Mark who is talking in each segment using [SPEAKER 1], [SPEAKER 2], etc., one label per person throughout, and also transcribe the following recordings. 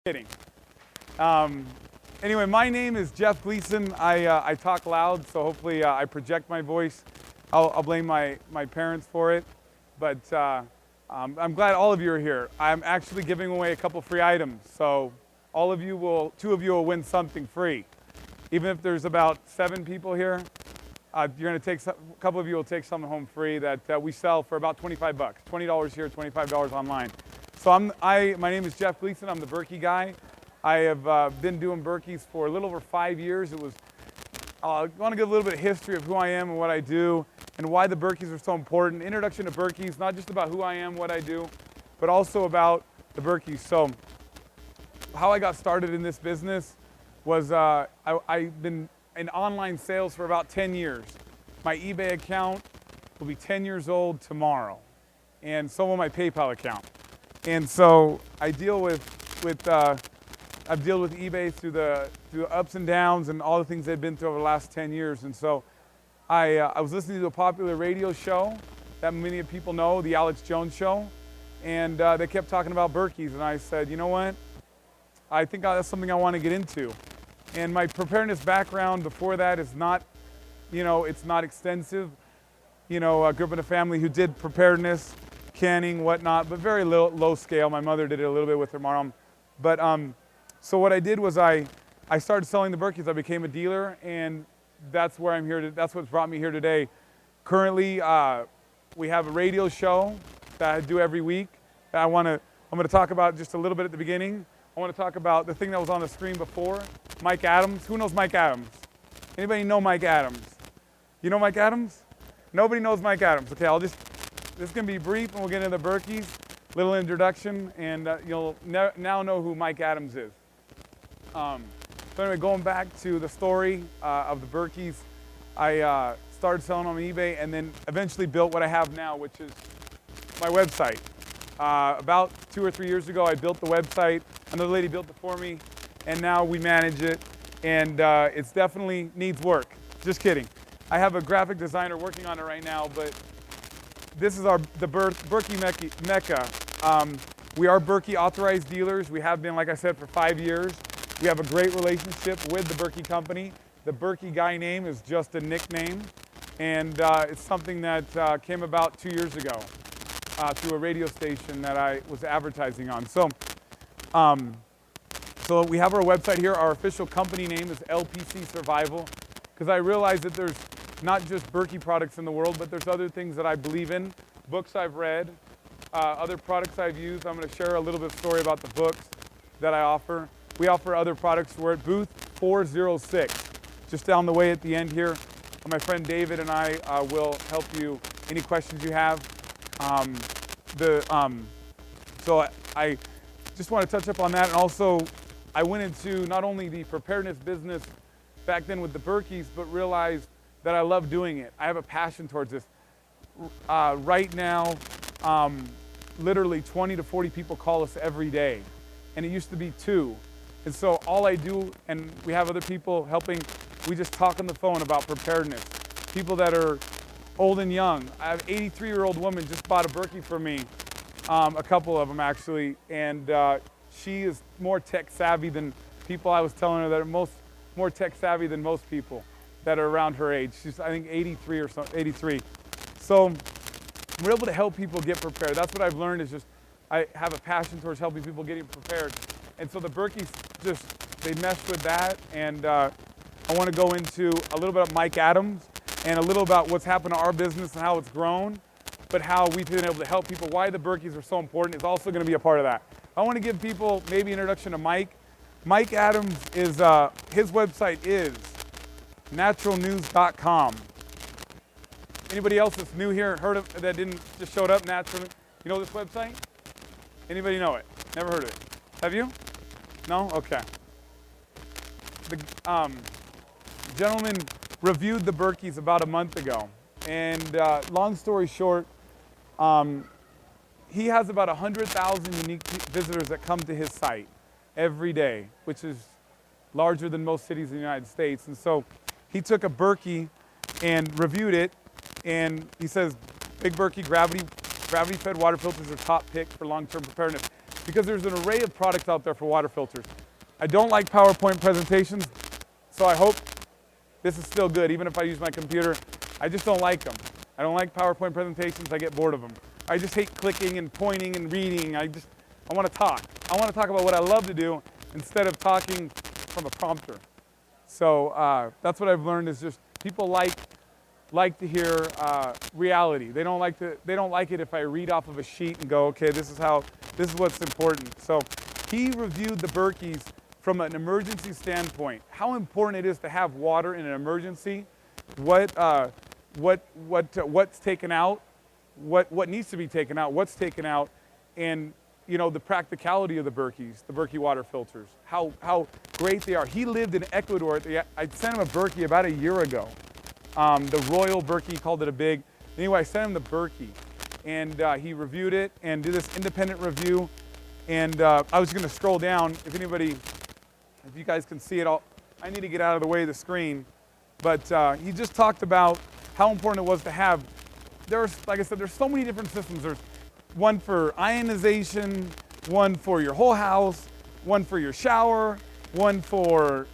[SPEAKER 1] Kidding. Anyway, my name is Jeff Gleason. I talk loud, so hopefully I project my voice. I'll blame my parents for it, but I'm glad all of you are here. I'm actually giving away a couple free items, so two of you will win something free. Even if there's about 7 people here, a couple of you will take something home free that we sell for about 25 bucks. $20 here, $25 online. So my name is Jeff Gleason. I'm the Berkey guy. I have been doing Berkeys for a little over 5 years. I want to give a little bit of history of who I am and what I do and why the Berkeys are so important. Introduction to Berkeys, not just about who I am, what I do, but also about the Berkeys. So how I got started in this business was I've been in online sales for about 10 years. My eBay account will be 10 years old tomorrow, and so will my PayPal account. And so I deal with I've dealt with eBay through the ups and downs and all the things they've been through over the last 10 years. And so I was listening to a popular radio show that many people know, the Alex Jones Show, and they kept talking about Berkeys, and I said, you know what? I think that's something I want to get into. And my preparedness background before that is not, it's not extensive. I grew up in a family who did preparedness, canning, whatnot, but very low scale. My mother did it a little bit with her mom. But so what I did was I started selling the Berkeys. I became a dealer, and that's where I'm here. That's what's brought me here today. Currently, we have a radio show that I do every week. I'm going to talk about just a little bit at the beginning. I want to talk about the thing that was on the screen before, Mike Adams. Who knows Mike Adams? Anybody know Mike Adams? You know Mike Adams? Nobody knows Mike Adams. Okay, this is going to be brief, and we'll get into the Berkeys. Little introduction, and you'll now know who Mike Adams is. So anyway, going back to the story of the Berkeys, I started selling on eBay and then eventually built what I have now, which is my website. About 2 or 3 years ago, I built the website. Another lady built it for me, and now we manage it, and it's definitely needs work. Just kidding. I have a graphic designer working on it right now, but this is the Berkey Mecca. We are Berkey authorized dealers. We have been, like I said, for 5 years. We have a great relationship with the Berkey company. The Berkey guy name is just a nickname, and it's something that came about 2 years ago through a radio station that I was advertising on. So we have our website here. Our official company name is LPC Survival, because I realize that there's not just Berkey products in the world, but there's other things that I believe in, books I've read, other products I've used. I'm going to share a little bit of story about the books that I offer. We offer other products. We're at booth 406, just down the way at the end here. My friend David and I will help you any questions you have. So I just want to touch up on that, and also I went into not only the preparedness business back then with the Berkeys, but realized that I love doing it. I have a passion towards this. Right now, literally 20 to 40 people call us every day, and it used to be 2. And so all I do, and we have other people helping, we just talk on the phone about preparedness. People that are old and young. I have an 83-year-old woman just bought a Berkey for me, a couple of them actually, and she is more tech savvy than people. I was telling her that are more tech savvy than most people that are around her age. She's, I think, 83 or something, 83. So we're able to help people get prepared. That's what I've learned, is just I have a passion towards helping people getting prepared. And so the Berkeys they mesh with that, and I want to go into a little bit of Mike Adams and a little about what's happened to our business and how it's grown, but how we've been able to help people. Why the Berkeys are so important is also going to be a part of that. I want to give people maybe an introduction to Mike. Mike Adams is, his website is naturalnews.com. Anybody else that's new here, heard of that didn't just showed up naturally? You know this website? Anybody know it? Never heard of it? Have you? No? Okay. The gentleman reviewed the Berkeys about a month ago, and long story short, he has about 100,000 unique visitors that come to his site every day, which is larger than most cities in the United States. And so he took a Berkey and reviewed it, and he says, Big Berkey gravity-fed water filters are top pick for long-term preparedness. because there's an array of products out there for water filters. I don't like PowerPoint presentations, so I hope this is still good, even if I use my computer. I just don't like them. I don't like PowerPoint presentations. I get bored of them. I just hate clicking and pointing and reading. I want to talk. I want to talk about what I love to do instead of talking from a prompter. So that's what I've learned, is just people like to hear reality. They don't like it if I read off of a sheet and go, okay, this is what's important. So he reviewed the Berkeys from an emergency standpoint, how important it is to have water in an emergency, what's taken out, what needs to be taken out, what's taken out, and the practicality of the Berkeys, the Berkey water filters, how great they are. He lived in Ecuador. I sent him a Berkey about a year ago. The Royal Berkey, he called it a big. Anyway, I sent him the Berkey, and he reviewed it and did this independent review. And I was going to scroll down. If you guys can see it, I need to get out of the way of the screen. But he just talked about how important it was to have. Like I said, there's so many different systems. There's one for ionization, one for your whole house, one for your shower, one for,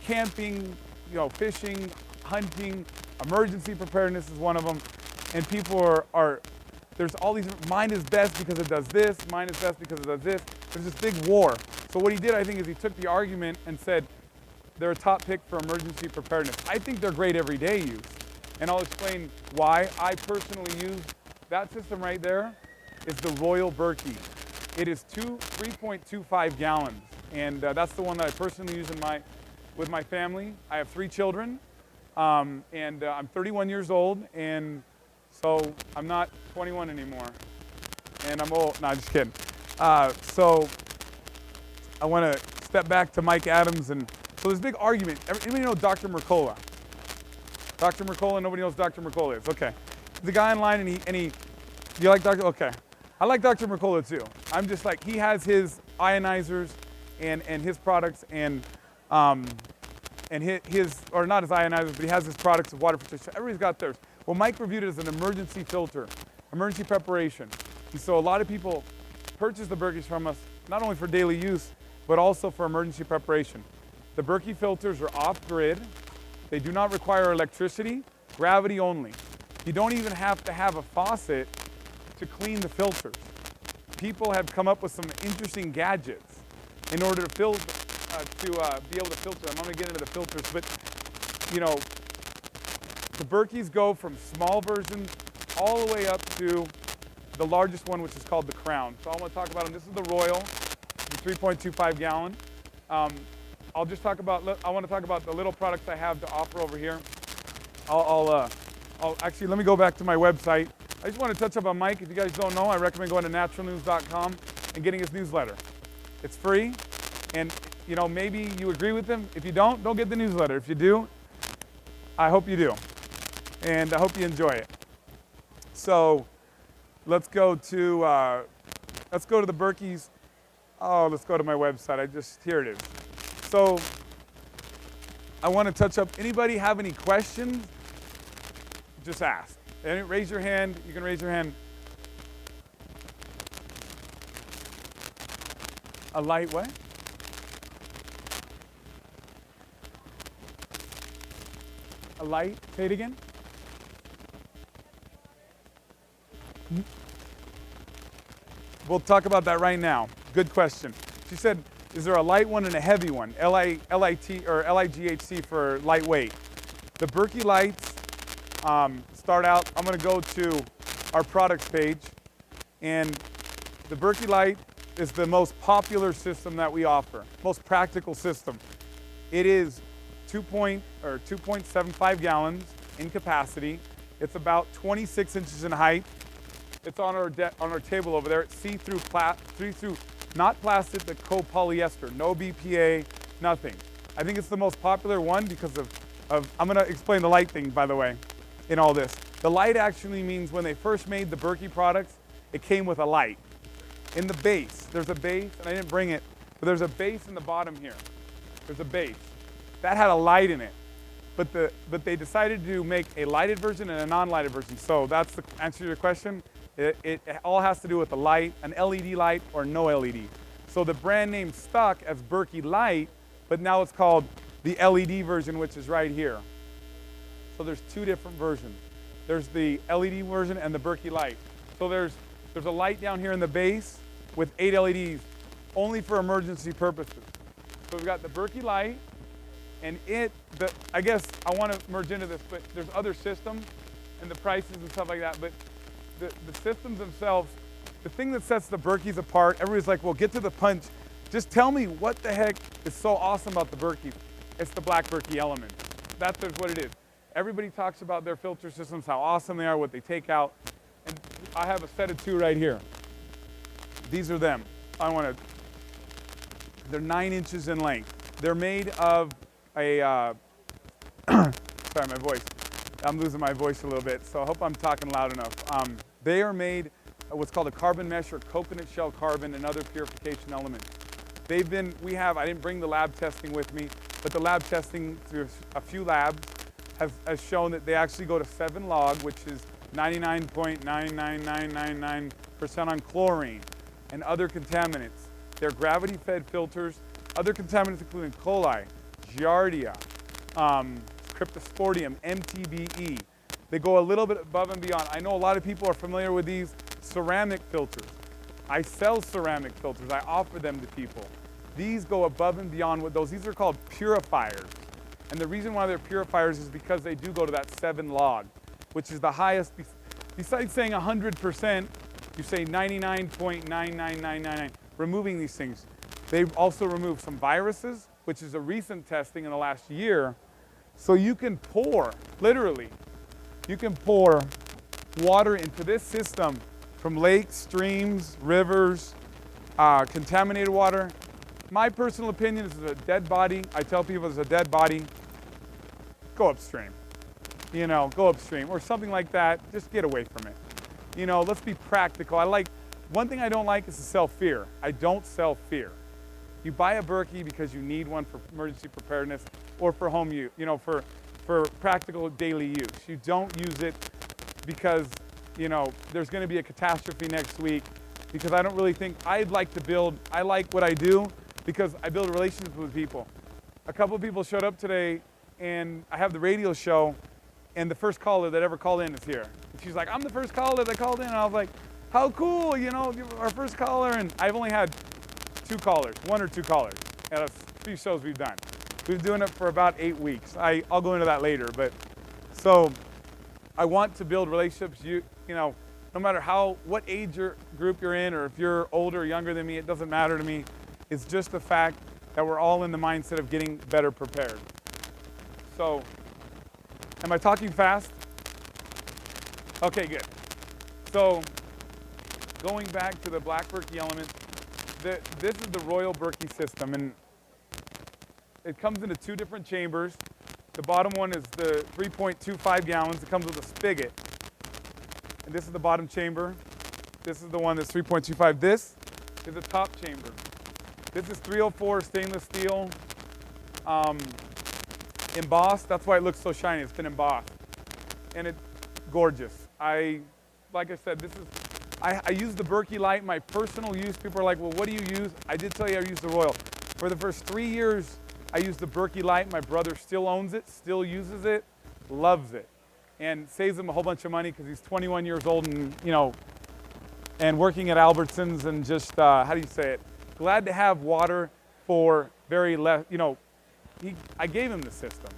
[SPEAKER 1] camping, fishing, hunting, emergency preparedness is one of them. And people there's all these, mine is best because it does this, mine is best because it does this. There's this big war. So what he did, I think, is he took the argument and said, they're a top pick for emergency preparedness. I think they're great everyday use. And I'll explain why. I personally use that system right there. Is the Royal Berkey. It is 3.25 gallons. And that's the one that I personally use with my family. I have 3 children, and I'm 31 years old, and so I'm not 21 anymore. And I'm old. No, just kidding. So I want to step back to Mike Adams. And so there's a big argument. Anybody know Dr. Mercola? Dr. Mercola? Nobody knows who Dr. Mercola is. Okay. The guy in line, and you like Dr. Okay. I like Dr. Mercola too. I'm just like, he has his ionizers and his products and his, or not his ionizers, but he has his products of water filtration. Everybody's got theirs. Well, Mike reviewed it as an emergency filter, emergency preparation. And so a lot of people purchase the Berkeys from us, not only for daily use, but also for emergency preparation. The Berkey filters are off-grid. They do not require electricity, gravity only. You don't even have to have a faucet to clean the filters. People have come up with some interesting gadgets in order to be able to filter them. I'm going to get into the filters, but the Berkeys go from small versions all the way up to the largest one, which is called the Crown. So I want to talk about them. This is the Royal, the 3.25 gallon. I want to talk about the little products I have to offer over here. Actually, let me go back to my website. I just want to touch up on Mike. If you guys don't know, I recommend going to naturalnews.com and getting his newsletter. It's free, and maybe you agree with him. If you don't get the newsletter. If you do, I hope you do, and I hope you enjoy it. So let's go to the Berkeys. Oh, let's go to my website. Here it is. So I want to touch up. Anybody have any questions? Just ask. And raise your hand. You can raise your hand. A light what? A light? Say it again. We'll talk about that right now. Good question. She said, is there a light one and a heavy one? L-I-T or L-I-G-H-C for lightweight. The Berkey lights start out, I'm going to go to our products page, and the Berkey light is the most popular system that we offer, most practical system. It is 2.75 gallons in capacity. It's about 26 inches in height. It's on our table over there. It's see-through, not plastic, but copolyester. No BPA, nothing. I think it's the most popular one because of I'm going to explain the light thing, by the way, in all this. The light actually means when they first made the Berkey products, it came with a light. In the base, there's a base, and I didn't bring it, but there's a base in the bottom here. There's a base. That had a light in it. But they decided to make a lighted version and a non-lighted version. So that's the answer to your question. It all has to do with the light, an LED light or no LED. So the brand name stuck as Berkey Light, but now it's called the LED version, which is right here. So there's two different versions. There's the LED version and the Berkey Light. So there's a light down here in the base with 8 LEDs, only for emergency purposes. So we've got the Berkey Light, and I guess I want to merge into this, but there's other systems and the prices and stuff like that, but the systems themselves, the thing that sets the Berkeys apart, everybody's like, well, get to the punch. Just tell me what the heck is so awesome about the Berkeys. It's the black Berkey element. That's what it is. Everybody talks about their filter systems, how awesome they are, what they take out. And I have a set of 2 right here. These are them. They're 9 inches in length. They're made of a, sorry, my voice. I'm losing my voice a little bit, so I hope I'm talking loud enough. They are made what's called a carbon mesh or coconut shell carbon and other purification elements. I didn't bring the lab testing with me, but the lab testing through a few labs has shown that they actually go to 7 log, which is 99.99999% on chlorine and other contaminants. They're gravity-fed filters. Other contaminants including coli, giardia, cryptosporidium, MTBE. They go a little bit above and beyond. I know a lot of people are familiar with these ceramic filters. I sell ceramic filters. I offer them to people. These go above and beyond with those. These are called purifiers. And the reason why they're purifiers is because they do go to that 7 log, which is the highest. Besides saying 100%, you say 99.99999, removing these things. They also remove some viruses, which is a recent testing in the last year. So you can pour, literally, you can pour water into this system from lakes, streams, rivers, contaminated water. My personal opinion is it's a dead body. I tell people it's a dead body. Go upstream. Go upstream or something like that. Just get away from it. Let's be practical. One thing I don't like is to sell fear. I don't sell fear. You buy a Berkey because you need one for emergency preparedness or for home use, for practical daily use. You don't use it because, there's going to be a catastrophe next week, because I don't really think I like what I do because I build relationships with people. A couple of people showed up today, and I have the radio show, and the first caller that ever called in is here. And she's like, I'm the first caller that called in, and I was like, how cool, our first caller, and I've only had 1 or 2 callers at a few shows we've done. We've been doing it for about 8 weeks. I'll go into that later, but so I want to build relationships. No matter what age group you're in, or if you're older or younger than me, it doesn't matter to me. It's just the fact that we're all in the mindset of getting better prepared. So, am I talking fast? Okay, good. So, going back to the black Berkey element, this is the Royal Berkey system, and it comes into 2 different chambers. The bottom one is the 3.25 gallons. It comes with a spigot. And this is the bottom chamber. This is the one that's 3.25. This is the top chamber. This is 304 stainless steel, embossed. That's why it looks so shiny. It's been embossed. And it's gorgeous. Like I said, I use the Berkey Light, my personal use. People are like, well, what do you use? I did tell you I use the Royal. For the first 3 years, I used the Berkey Light. My brother still owns it, still uses it, loves it, and saves him a whole bunch of money because he's 21 years old and, and working at Albertsons and just, how do you say it? Glad to have water for very less, I gave him the system.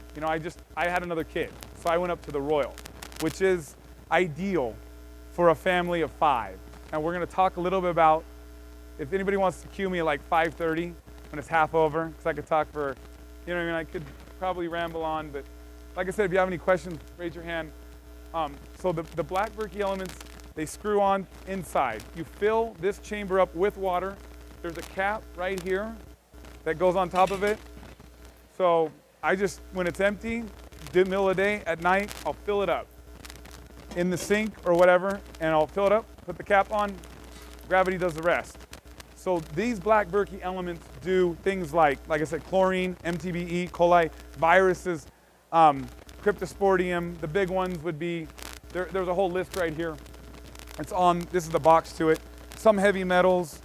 [SPEAKER 1] I had another kid, so I went up to the Royal, which is ideal for a family of 5. And we're going to talk a little bit about, if anybody wants to cue me at like 5:30 when it's half over, because I could talk for, I could probably ramble on, but like I said, if you have any questions, raise your hand. So the black Berkey elements, they screw on inside. You fill this chamber up with water. There's a cap right here that goes on top of it. So when it's empty, the middle of the day, at night, I'll fill it up in the sink or whatever, and I'll fill it up, put the cap on, gravity does the rest. So these black Berkey elements do things like I said, chlorine, MTBE, coli, viruses, cryptosporidium. The big ones would be, there's a whole list right here. This is the box to it. Some heavy metals,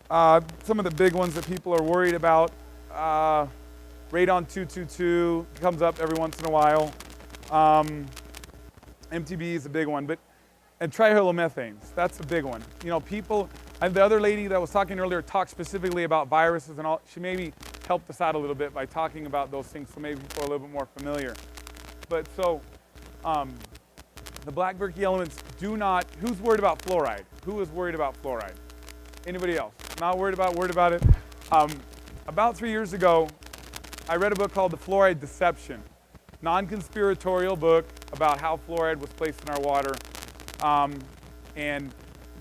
[SPEAKER 1] some of the big ones that people are worried about. Radon 222 comes up every once in a while. MTB is a big one, and trihalomethanes, that's a big one. You know, people, the other lady that was talking earlier talked specifically about viruses and all. She maybe helped us out a little bit by talking about those things, so maybe people are a little bit more familiar. But so, the black Berkey elements do not, who's worried about fluoride? Who is worried about fluoride? Anybody else? Not worried about it? About 3 years ago, I read a book called The Fluoride Deception, non-conspiratorial book about how fluoride was placed in our water. And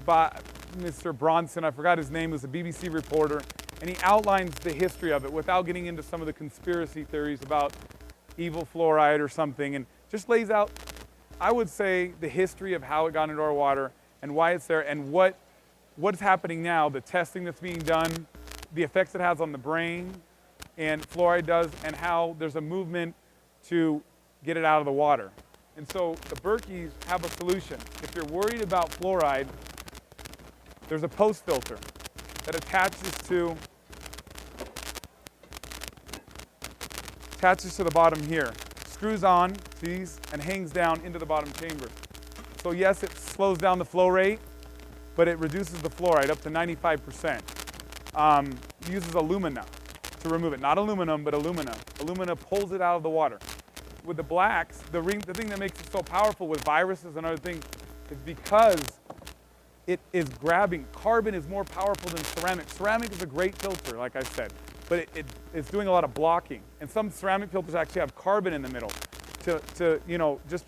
[SPEAKER 1] by Mr. Bronson, I forgot his name, was a BBC reporter, and he outlines the history of it without getting into some of the conspiracy theories about evil fluoride or something, and just lays out, I would say, the history of how it got into our water and why it's there and what's happening now, the testing that's being done, the effects it has on the brain, and fluoride does, and how there's a movement to get it out of the water. And so the Berkeys have a solution. If you're worried about fluoride, there's a post filter that attaches to the bottom here, screws on these, and hangs down into the bottom chamber. So yes, it slows down the flow rate, but it reduces the fluoride up to 95%. Uses alumina to remove it, not aluminum, but alumina. Alumina pulls it out of the water. With the blacks, the thing that makes it so powerful with viruses and other things is because it is grabbing. Carbon is more powerful than ceramic. Ceramic is a great filter, like I said, but it's doing a lot of blocking. And some ceramic filters actually have carbon in the middle to you know, just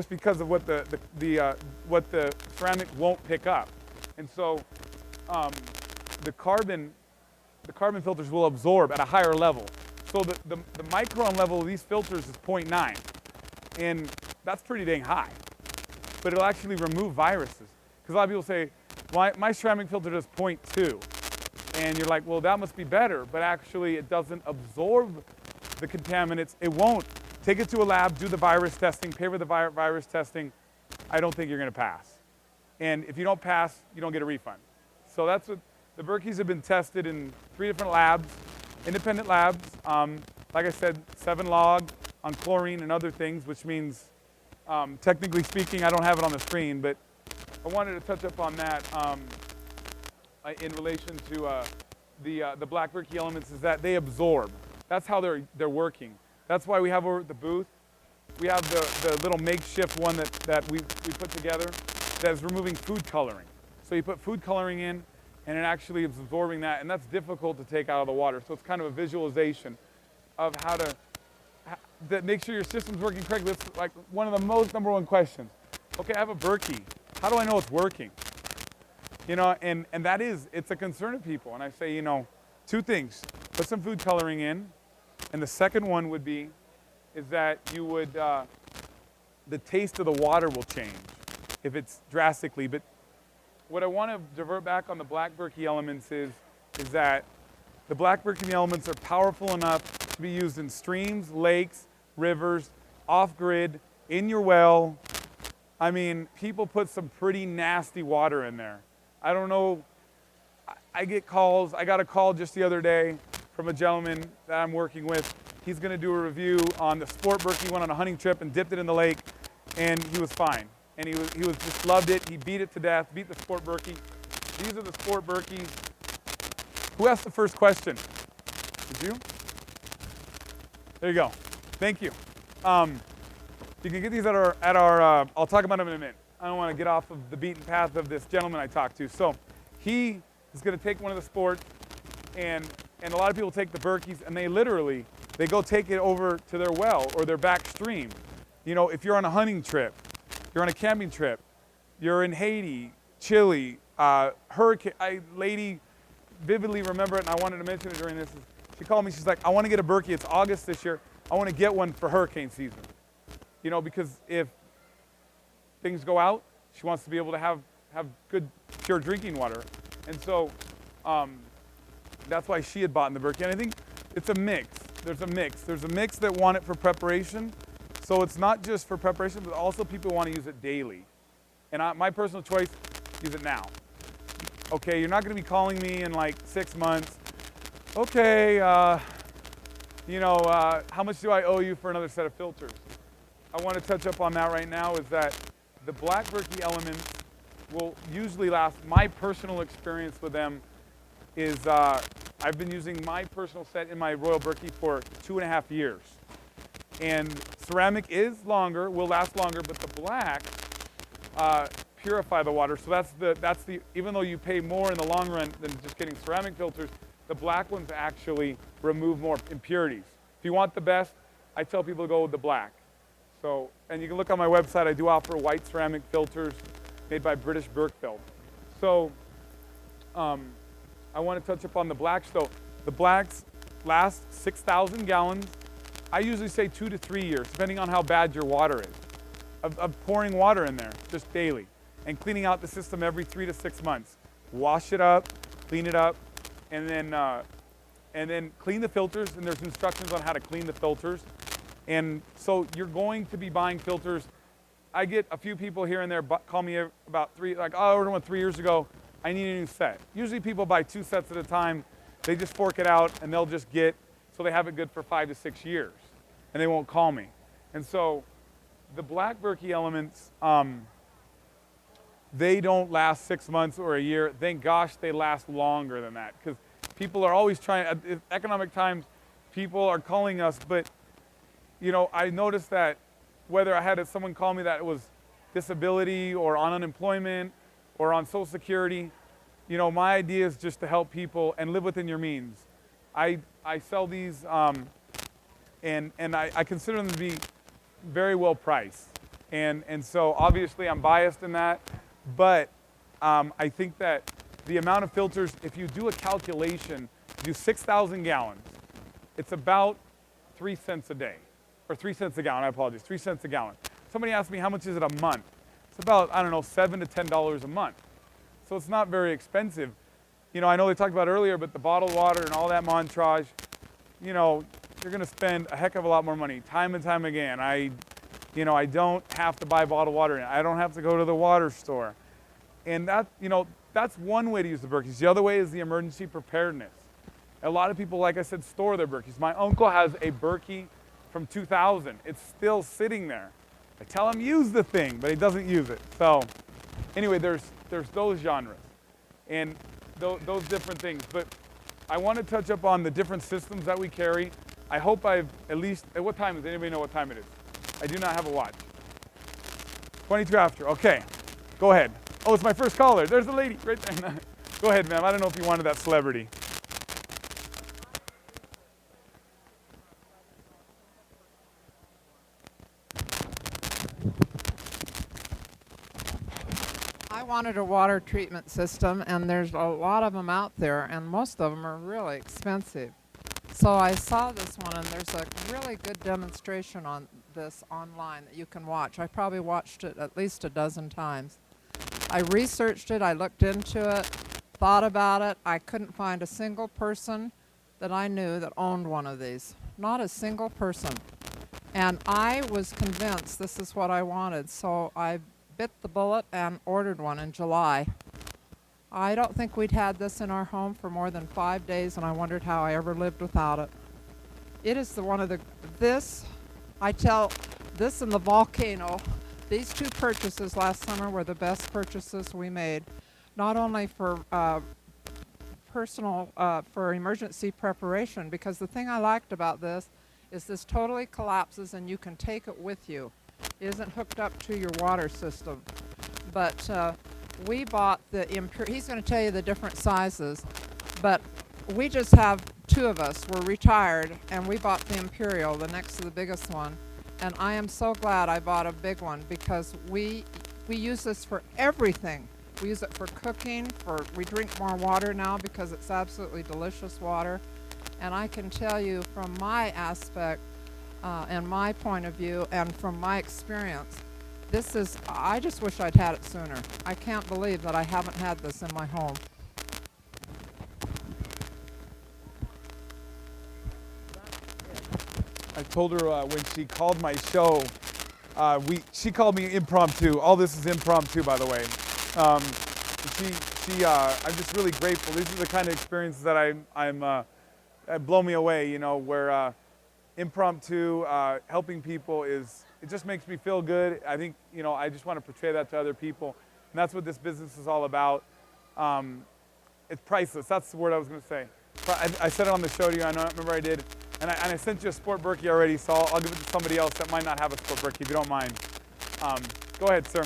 [SPEAKER 1] because of what the ceramic won't pick up. And so the carbon filters will absorb at a higher level. So the micron level of these filters is 0.9, and that's pretty dang high. But it'll actually remove viruses. Because a lot of people say, my ceramic filter does 0.2. And you're like, well, that must be better. But actually, it doesn't absorb the contaminants. It won't. Take it to a lab, do the virus testing, pay for the virus testing. I don't think you're going to pass. And if you don't pass, you don't get a refund. So that's what the Berkeys have been tested in 3 different labs. Independent labs, like I said, 7 log on chlorine and other things, which means, technically speaking, I don't have it on the screen, but I wanted to touch up on that in relation to the black Berkey elements, is that they absorb. That's how they're working. That's why we have over at the booth, we have the little makeshift one that we put together that is removing food coloring. So you put food coloring in, and it actually is absorbing that, and that's difficult to take out of the water. So it's kind of a visualization of how to make sure your system's working correctly. It's like one of the most #1 questions. Okay, I have a Berkey. How do I know it's working? You know, and it's a concern of people. And I say, you know, 2 things. Put some food coloring in, and the second one would be, is that you would, the taste of the water will change if it's drastically. But what I want to divert back on the black Berkey elements is that the black Berkey elements are powerful enough to be used in streams, lakes, rivers, off-grid, in your well. I mean, people put some pretty nasty water in there. I don't know, I get calls. I got a call just the other day from a gentleman that I'm working with. He's going to do a review on the sport Berkey, went on a hunting trip and dipped it in the lake, and he was fine. And he was just loved it. He beat it to death, beat the sport Berkey. These are the sport Berkeys. Who asked the first question? Did you? There you go. Thank you. You can get these at our I'll talk about them in a minute. I don't want to get off of the beaten path of this gentleman I talked to. So he is going to take one of the sports, and a lot of people take the Berkeys, and they go take it over to their well or their back stream. You know, if you're on a hunting trip, you're on a camping trip, you're in Haiti, Chile, hurricane. Lady vividly remember it, and I wanted to mention it during this. She called me, she's like, I want to get a Berkey. It's August this year. I want to get one for hurricane season. You know, because if things go out, she wants to be able to have good, pure drinking water. And so that's why she had bought in the Berkey. And I think it's a mix. There's a mix. There's a mix that want it for preparation. So it's not just for preparation, but also people want to use it daily. And my personal choice, use it now. Okay, you're not going to be calling me in like 6 months. Okay, how much do I owe you for another set of filters? I want to touch up on that right now, is that the black Berkey elements will usually last. My personal experience with them is I've been using my personal set in my Royal Berkey for 2.5 years. And ceramic is longer, will last longer, but the black purify the water. So that's the even though you pay more in the long run than just getting ceramic filters, the black ones actually remove more impurities. If you want the best, I tell people to go with the black. So, and you can look on my website, I do offer white ceramic filters made by British Berkey. So, I want to touch upon the blacks though. The blacks last 6,000 gallons. I usually say 2 to 3 years, depending on how bad your water is, of pouring water in there just daily and cleaning out the system every 3 to 6 months. Wash it up, clean it up, and then clean the filters, and there's instructions on how to clean the filters. And so you're going to be buying filters. I get a few people here and there call me about I ordered one 3 years ago, I need a new set. Usually people buy 2 sets at a time. They just fork it out and they'll just get, so they have it good for 5 to 6 years. And they won't call me. And so the black Berkey elements, they don't last 6 months or a year. Thank gosh they last longer than that, because people are always trying, at economic times, people are calling us, but I noticed that whether I had someone call me that was disability or on unemployment or on Social Security, my idea is just to help people and live within your means. I sell these and I consider them to be very well priced. And so obviously I'm biased in that, but I think that the amount of filters, if you do a calculation, do 6,000 gallons, it's about 3 cents a day. Or 3 cents a gallon, I apologize, 3 cents a gallon. Somebody asked me how much is it a month? It's about, I don't know, $7 to $10 a month. So it's not very expensive. I know they talked about earlier, but the bottled water and all that montage, you're gonna spend a heck of a lot more money, time and time again. I don't have to buy bottled water. I don't have to go to the water store. And that, that's one way to use the Berkeys. The other way is the emergency preparedness. A lot of people, like I said, store their Berkeys. My uncle has a Berkey from 2000. It's still sitting there. I tell him use the thing, but he doesn't use it. So anyway, there's those genres and those different things. But I want to touch up on the different systems that we carry. I hope I've at least, at what time, does anybody know what time it is? I do not have a watch. 22 after, okay. Go ahead. Oh, it's my first caller. There's the lady right there. Go ahead, ma'am. I don't know if you wanted that celebrity.
[SPEAKER 2] I wanted a water treatment system, and there's a lot of them out there, and most of them are really expensive. So I saw this one, and there's a really good demonstration on this online that you can watch. I probably watched it at least a dozen times. I researched it, I looked into it, thought about it. I couldn't find a single person that I knew that owned one of these. Not a single person. And I was convinced this is what I wanted, so I bit the bullet and ordered one in July. I don't think we'd had this in our home for more than 5 days, and I wondered how I ever lived without it. It is I tell this and the volcano, these 2 purchases last summer were the best purchases we made, not only for for emergency preparation, because the thing I liked about this is this totally collapses and you can take it with you. It isn't hooked up to your water system. But we bought he's going to tell you the different sizes, but we just have 2 of us. We're retired, and we bought the Imperial, the next to the biggest one. And I am so glad I bought a big one, because we use this for everything. We use it for cooking, we drink more water now because it's absolutely delicious water. And I can tell you from my aspect and my point of view and from my experience, I just wish I'd had it sooner. I can't believe that I haven't had this in my home.
[SPEAKER 1] I told her when she called my show, She called me impromptu. All this is impromptu, by the way. Um, I'm just really grateful. These are the kind of experiences that that blow me away, you know, where impromptu, helping people it just makes me feel good. I think, you know, I just want to portray that to other people. And that's what this business is all about. It's priceless. That's the word I was going to say. I said it on the show to you. I remember I did. And I sent you a Sport Berkey already, so I'll give it to somebody else that might not have a Sport Berkey, if you don't mind. Go ahead, sir.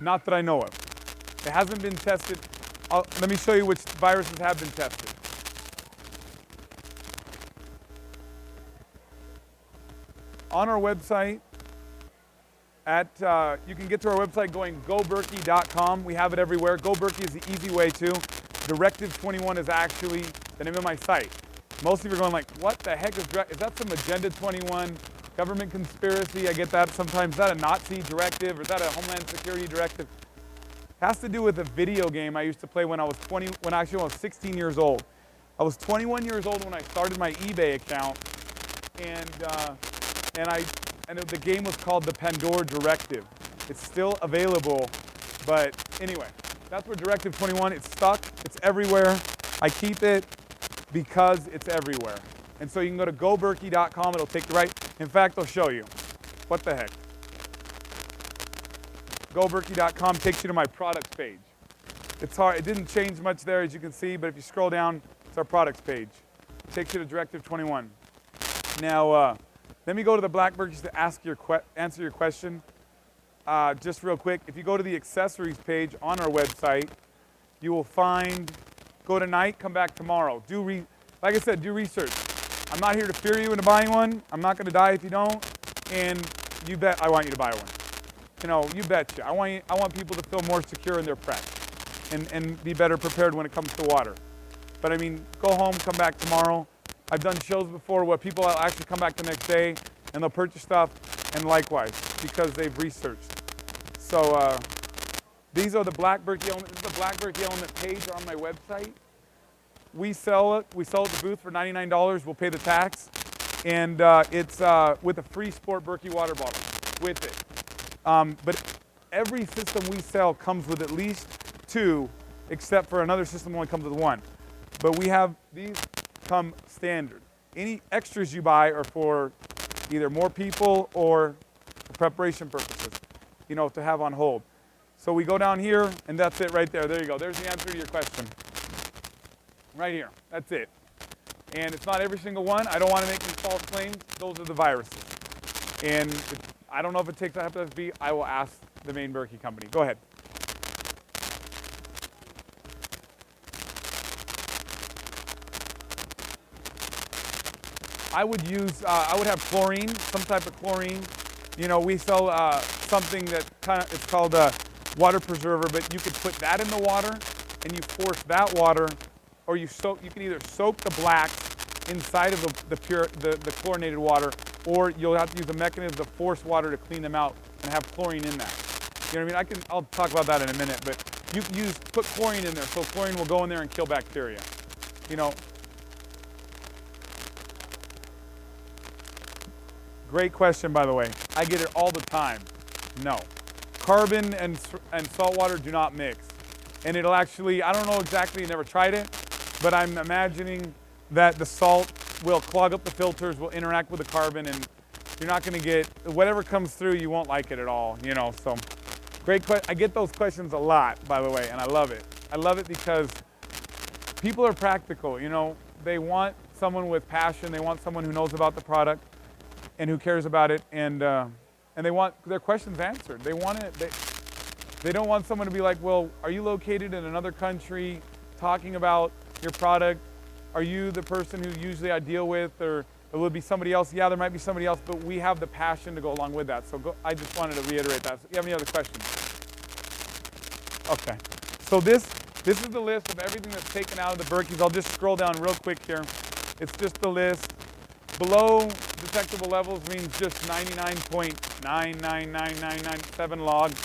[SPEAKER 1] Not that I know of. It hasn't been tested. Let me show you which viruses have been tested. On our website, you can get to our website going goberkey.com. We have it everywhere. Go Berkey is the easy way too. Directive 21 is actually the name of my site. Most of you are going like, what the heck is that some Agenda 21 government conspiracy? I get that sometimes. Is that a Nazi directive or is that a Homeland Security directive? It has to do with a video game I used to play when I was 16 years old. I was 21 years old when I started my eBay account, and the game was called the Pandora Directive. It's still available, but anyway, that's where Directive 21, it's stuck, it's everywhere. I keep it because it's everywhere. And so you can go to goberkey.com, it'll take you right. In fact, I'll show you. What the heck? Goberkey.com takes you to my products page. It's hard, it didn't change much there as you can see, but if you scroll down, it's our products page. It takes you to Directive 21. Now, let me go to the Black Berkeys to answer your question. Just real quick, if you go to the accessories page on our website, you will find, go tonight, come back tomorrow. Like I said, do research. I'm not here to fear you into buying one. I'm not going to die if you don't. And you bet I want you to buy one. You know, you betcha. I want people to feel more secure in their prep and be better prepared when it comes to water. But I mean, go home, come back tomorrow. I've done shows before where people will actually come back the next day and they'll purchase stuff, and likewise, because they've researched. So these are the Black Berkey element. This is the Black Berkey element page on my website. We sell it. We sell it at the booth for $99. We'll pay the tax, and it's with a free Sport Berkey water bottle with it. But every system we sell comes with at least 2, except for another system only comes with 1. But we have these come standard. Any extras you buy are for either more people or for preparation purposes, you know, to have on hold. So we go down here, and that's it right there. There you go. There's the answer to your question. Right here. That's it. And it's not every single one. I don't want to make any false claims. Those are the viruses. And I don't know if it takes a hepatitis B. I will ask the main Berkey company. Go ahead. I would have chlorine, some type of chlorine. You know, we sell something that it's called a water preserver, but you could put that in the water and you force that water, or you can either soak the blacks inside of the chlorinated water, or you'll have to use a mechanism to force water to clean them out and have chlorine in that. You know what I mean? I'll talk about that in a minute, but you can put chlorine in there, so chlorine will go in there and kill bacteria. You know. Great question, by the way. I get it all the time. No. Carbon and salt water do not mix. And it'll actually, I don't know exactly, never tried it, but I'm imagining that the salt will clog up the filters, will interact with the carbon, and you're not going to get, whatever comes through, you won't like it at all, you know. So, great question. I get those questions a lot, by the way, and I love it. I love it because people are practical, you know. They want someone with passion. They want someone who knows about the product and who cares about it, and they want their questions answered. They want it. They don't want someone to be like, well, are you located in another country talking about your product? Are you the person who usually I deal with, or will it be somebody else? Yeah, there might be somebody else, but we have the passion to go along with that. So I just wanted to reiterate that. So you have any other questions? Okay. So this is the list of everything that's taken out of the Berkeys. I'll just scroll down real quick here. It's just the list. Below detectable levels means just 99.999997 logs.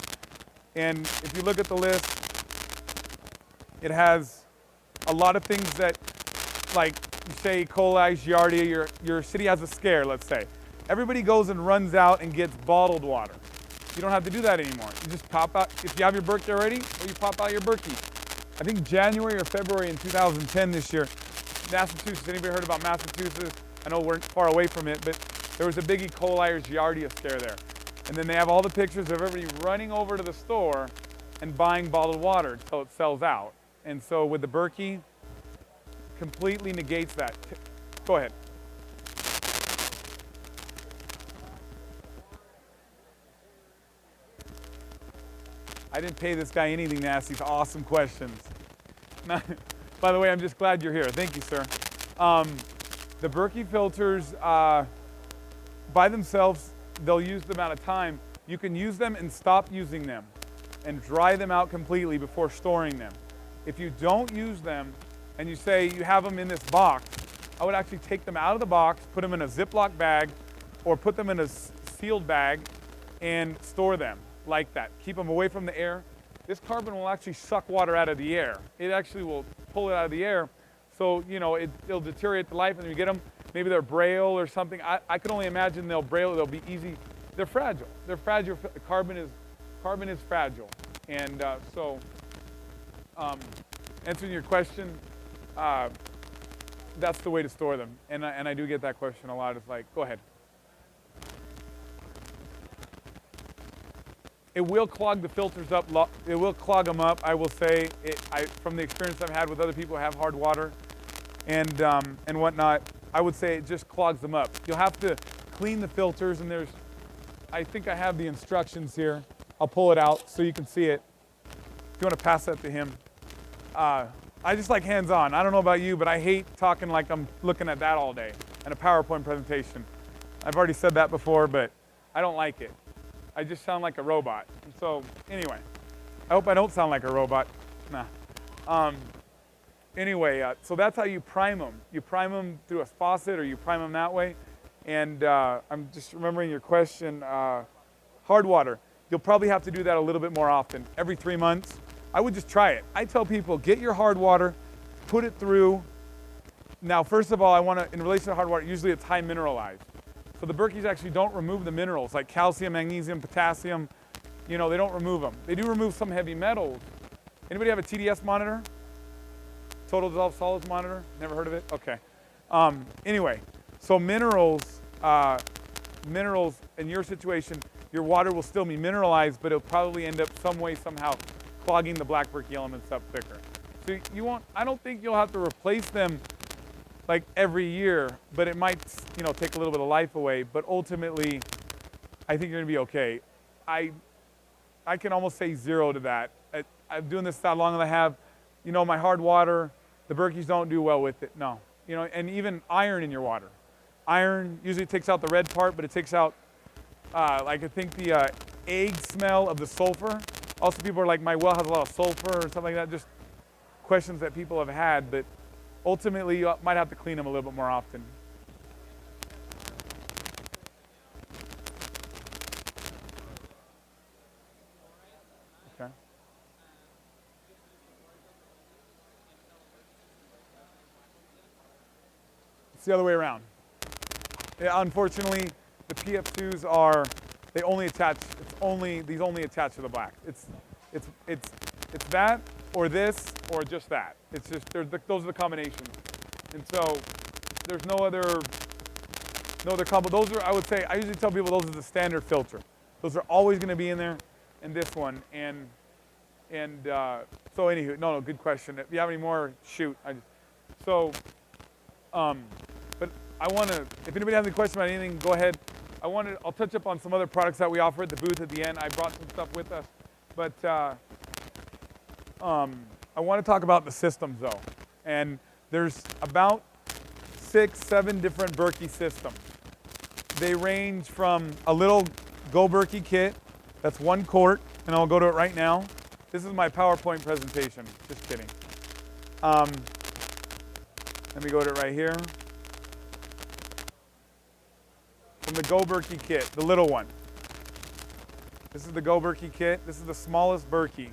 [SPEAKER 1] And if you look at the list, it has a lot of things that, like, say E. coli, Giardia, your city has a scare, let's say. Everybody goes and runs out and gets bottled water. You don't have to do that anymore. You just pop out, if you have your Berkey already, or you pop out your Berkey. I think January or February in 2010 this year, Massachusetts, anybody heard about Massachusetts? I know we're far away from it, but there was a big E. coli or Giardia scare there. And then they have all the pictures of everybody running over to the store and buying bottled water until it sells out. And so with the Berkey, completely negates that. Go ahead. I didn't pay this guy anything to ask these awesome questions. By the way, I'm just glad you're here. Thank you, sir. The Berkey filters, by themselves, they'll use them out of time. You can use them and stop using them and dry them out completely before storing them. If you don't use them and you say you have them in this box, I would actually take them out of the box, put them in a Ziploc bag, or put them in a sealed bag and store them like that. Keep them away from the air. This carbon will actually suck water out of the air. It actually will pull it out of the air. So, you know, it'll deteriorate the life, and then you get them, maybe they're braille or something. I can only imagine they'll braille, they'll be easy. They're fragile. They're fragile. Carbon is fragile. And answering your question, that's the way to store them. And I do get that question a lot. It's like, go ahead. It will clog the filters up. It will clog them up. I will say, from the experience I've had with other people who have hard water and whatnot, I would say it just clogs them up. You'll have to clean the filters, and I think I have the instructions here. I'll pull it out so you can see it. If you want to pass that to him. I just like hands-on. I don't know about you, but I hate talking like I'm looking at that all day in a PowerPoint presentation. I've already said that before, but I don't like it. I just sound like a robot. And so anyway, I hope I don't sound like a robot. Nah. Anyway, so that's how you prime them. You prime them through a faucet, or you prime them that way. And I'm just remembering your question. Hard water. You'll probably have to do that a little bit more often, every 3 months. I would just try it. I tell people, get your hard water, put it through. Now, first of all, in relation to hard water, usually it's high mineralized. So the Berkeys actually don't remove the minerals like calcium, magnesium, potassium. You know, they don't remove them. They do remove some heavy metals. Anybody have a TDS monitor? Total dissolved solids monitor? Never heard of it? Okay. Anyway, so minerals in your situation, your water will still be mineralized, but it'll probably end up some way, somehow, clogging the black Berkey elements up thicker. So you won't, I don't think you'll have to replace them like every year, but it might, you know, take a little bit of life away. But ultimately, I think you're gonna be okay. I can almost say 0 to that. I'm doing this that long as I have. You know, my hard water, the Berkeys don't do well with it. No, you know, and even iron in your water. Iron usually takes out the red part, but it takes out, like I think the egg smell of the sulfur. Also, people are like, my well has a lot of sulfur or something like that. Just questions that people have had, but ultimately you might have to clean them a little bit more often. Okay. It's the other way around. Yeah, unfortunately, the PF2s they only attach. These only attach to the black. It's that or this or just that. It's just those are the combinations, and so there's no other combo. Those are, I would say, I usually tell people those are the standard filter. Those are always going to be in there, and this one, and so anywho, no, good question. If you have any more, shoot. But I want to, if anybody has any questions about anything, go ahead. I'll touch up on some other products that we offer at the booth at the end. I brought some stuff with us, but I want to talk about the systems though. And there's about 6, 7 different Berkey systems. They range from a little Go Berkey kit, that's 1 quart, and I'll go to it right now. This is my PowerPoint presentation, just kidding. Let me go to it right here. From the Go Berkey kit, the little one. This is the Go Berkey kit. This is the smallest Berkey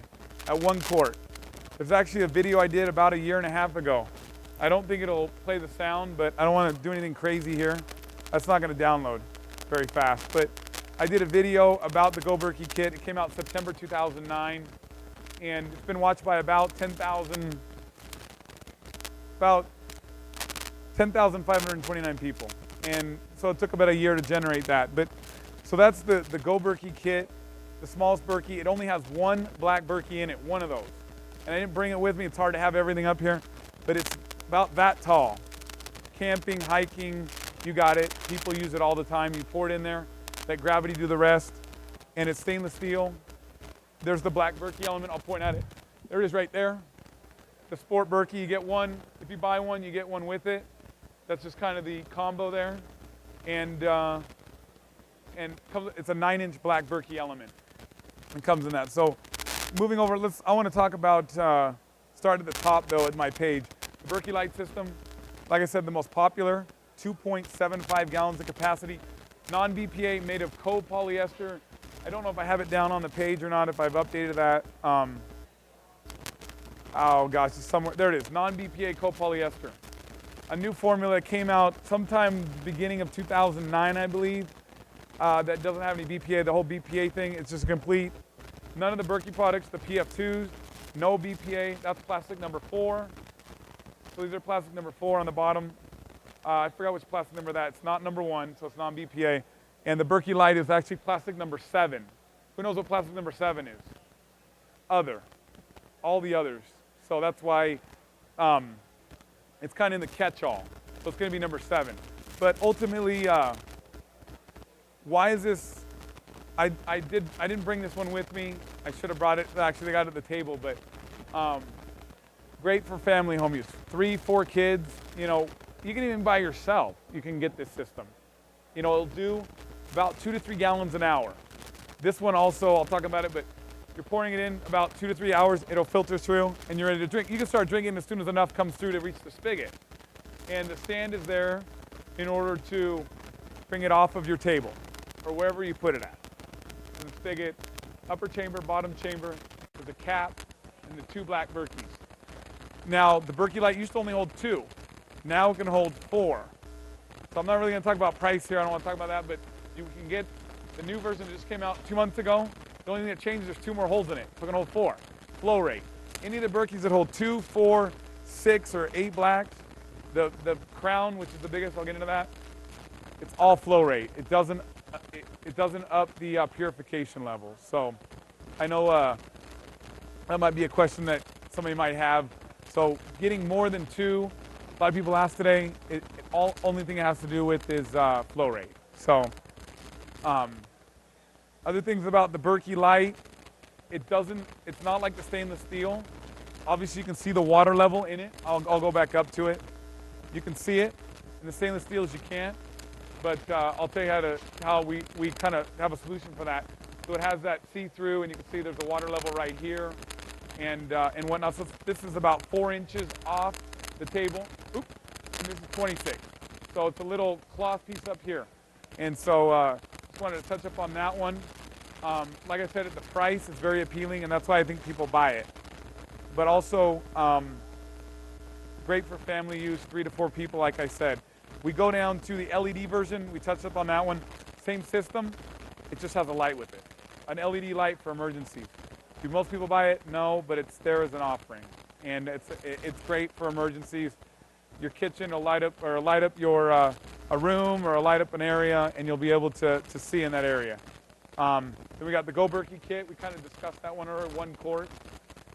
[SPEAKER 1] at 1 quart. There's actually a video I did about 1.5 years ago I don't think it'll play the sound, but I don't want to do anything crazy here. That's not going to download very fast. But I did a video about the Go Berkey kit. It came out September 2009, and it's been watched by about 10,529 people. And so it took about a year to generate that. But so that's the Go Berkey kit, the smallest Berkey. It only has one black Berkey in it, one of those. And I didn't bring it with me. It's hard to have everything up here, but it's about that tall. Camping, hiking, you got it. People use it all the time. You pour it in there, let gravity do the rest. And it's stainless steel. There's the black Berkey element. I'll point at it. There it is right there. The sport Berkey, you get one. If you buy one, you get one with it. That's just kind of the combo there. And it's a 9-inch black Berkey element. It comes in that. So moving over, I want to talk about, start at the top though at my page. The Berkey light system, like I said, the most popular, 2.75 gallons of capacity. Non-BPA, made of copolyester. I don't know if I have it down on the page or not, if I've updated that. Oh gosh, it's somewhere, there it is, non-BPA copolyester. A new formula came out sometime beginning of 2009, I believe, that doesn't have any BPA. The whole BPA thing, it's just complete. None of the Berkey products, the PF2s, no BPA. That's plastic number 4. So these are plastic number 4 on the bottom. I forgot which plastic number that. It's not number 1, so it's non-BPA. And the Berkey Light is actually plastic number 7. Who knows what plastic number 7 is? Other. All the others. So that's why it's kind of in the catch-all. So it's going to be number 7. But ultimately, why is this? I didn't bring this one with me. I should have brought it. Actually, I got it at the table, but great for family home use. 3, 4 kids. You know, you can even by yourself. You can get this system. You know, it'll do about 2 to 3 gallons an hour. This one also, I'll talk about it, but you're pouring it in about 2 to 3 hours. It'll filter through, and you're ready to drink. You can start drinking as soon as enough comes through to reach the spigot. And the stand is there in order to bring it off of your table or wherever you put it at. And the spigot, upper chamber, bottom chamber, with a cap and the 2 black Berkeys. Now, the Berkey Light used to only hold 2. Now it can hold 4. So I'm not really going to talk about price here. I don't want to talk about that, but you can get the new version that just came out 2 months ago. The only thing that changed is there's 2 more holes in it. So it can hold 4. Flow rate. Any of the Berkeys that hold 2, 4, 6, or 8 blacks, the Crown, which is the biggest, I'll get into that, it's all flow rate. It doesn't up the purification level. So I know that might be a question that somebody might have. So getting more than 2, a lot of people ask today, only thing it has to do with is flow rate. So other things about the Berkey Light, it's not like the stainless steel. Obviously you can see the water level in it. I'll go back up to it. You can see it. In the stainless steels you can't. But I'll tell you how we kind of have a solution for that. So it has that see-through, and you can see there's a water level right here, and whatnot. So this is about 4 inches off the table. Oops, and this is 26. So it's a little cloth piece up here. And so just wanted to touch up on that one. Like I said, the price is very appealing, and that's why I think people buy it. But also great for family use, 3 to 4 people, like I said. We go down to the LED version. We touched up on that one. Same system. It just has a light with it. An LED light for emergencies. Do most people buy it? No, but it's there as an offering. And it's great for emergencies. Your kitchen will light up, or light up your a room, or light up an area, and you'll be able to see in that area. Then we got the Go Berkey kit. We kind of discussed that one earlier. 1 quart.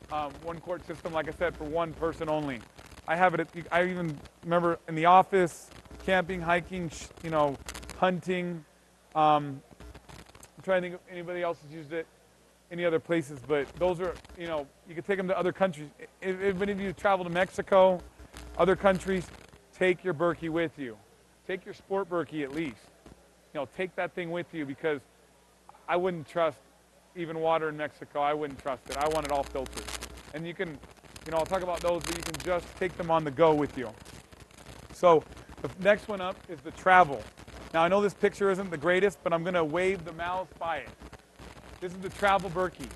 [SPEAKER 1] 1 quart system, like I said, for 1 person only. I have it. I even remember in the office, camping, hiking, hunting. I'm trying to think if anybody else has used it any other places, but those are, you can take them to other countries. If any of you travel to Mexico, other countries, take your Berkey with you. Take your sport Berkey at least. Take that thing with you, because I wouldn't trust even water in Mexico. I wouldn't trust it. I want it all filtered. And you can, I'll talk about those, but you can just take them on the go with you. So the next one up is the travel. Now I know this picture isn't the greatest, but I'm going to wave the mouse by it. This is the travel Berkey.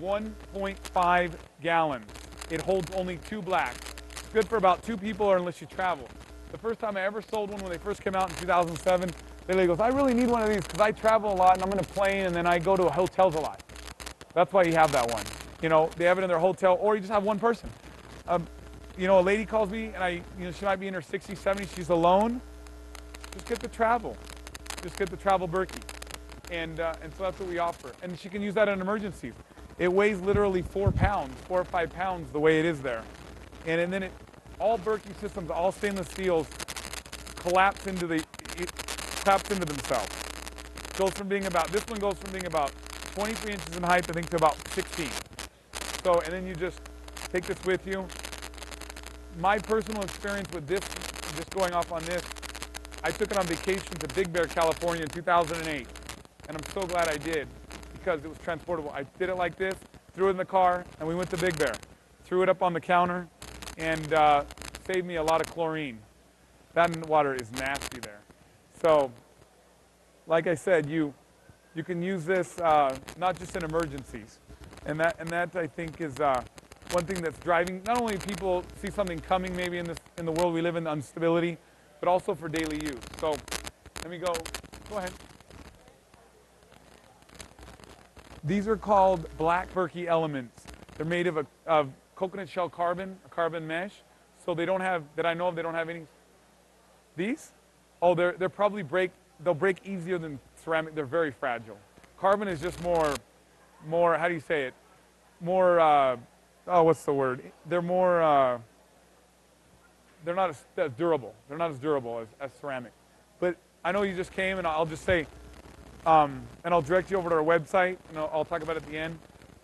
[SPEAKER 1] 1.5 gallons. It holds only 2 blacks. good for about 2 people or unless you travel. The first time I ever sold one when they first came out in 2007, the lady goes, I really need one of these because I travel a lot and I'm in a plane and then I go to hotels a lot. That's why you have that one. You know, they have it in their hotel, or you just have one person. You know, a lady calls me and she might be in her 60s, 70s, she's alone. Just get the travel. Just get the travel Berkey. And so that's what we offer. And she can use that in emergencies. It weighs literally 4 pounds, 4 or 5 pounds the way it is there. And then all Berkey systems, all stainless steels, collapse into themselves. This one goes from being about 23 inches in height, I think, to about 16. So, and then you just take this with you. My personal experience with this, just going off on this, I took it on vacation to Big Bear, California in 2008. And I'm so glad I did because it was transportable. I did it like this, threw it in the car, and we went to Big Bear. Threw it up on the counter, and saved me a lot of chlorine. That water is nasty there. So, like I said, you can use this not just in emergencies. And that I think is one thing that's driving, not only people see something coming maybe in the world we live in, the instability, but also for daily use. So let me go ahead. These are called black Berkey elements. They're made of coconut shell carbon, a carbon mesh. So they don't have, that I know of, they don't have any. These? Oh, they're probably they'll break easier than ceramic. They're very fragile. Carbon is just more, how do you say it? More, what's the word? They're more, they're not as durable. They're not as durable as ceramic. But I know you just came, and I'll just say, and I'll direct you over to our website, and I'll talk about it at the end.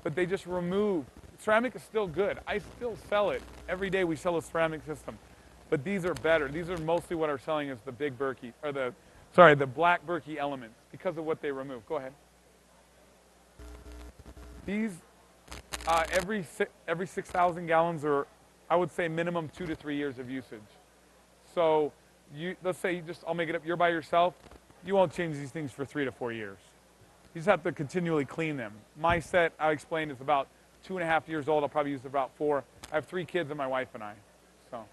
[SPEAKER 1] But they just remove. Ceramic is still good. I still sell it. Every day we sell a ceramic system. But these are better. These are mostly what are selling is the big Berkey, or the black Berkey elements because of what they remove. Go ahead. These, every 6,000 gallons, or I would say minimum 2 to 3 years of usage. So let's say I'll make it up, you're by yourself, you won't change these things for 3 to 4 years. You just have to continually clean them. My set, I explained, is about 2.5 years old. I'll probably use it about 4. I have 3 kids and my wife and I, so.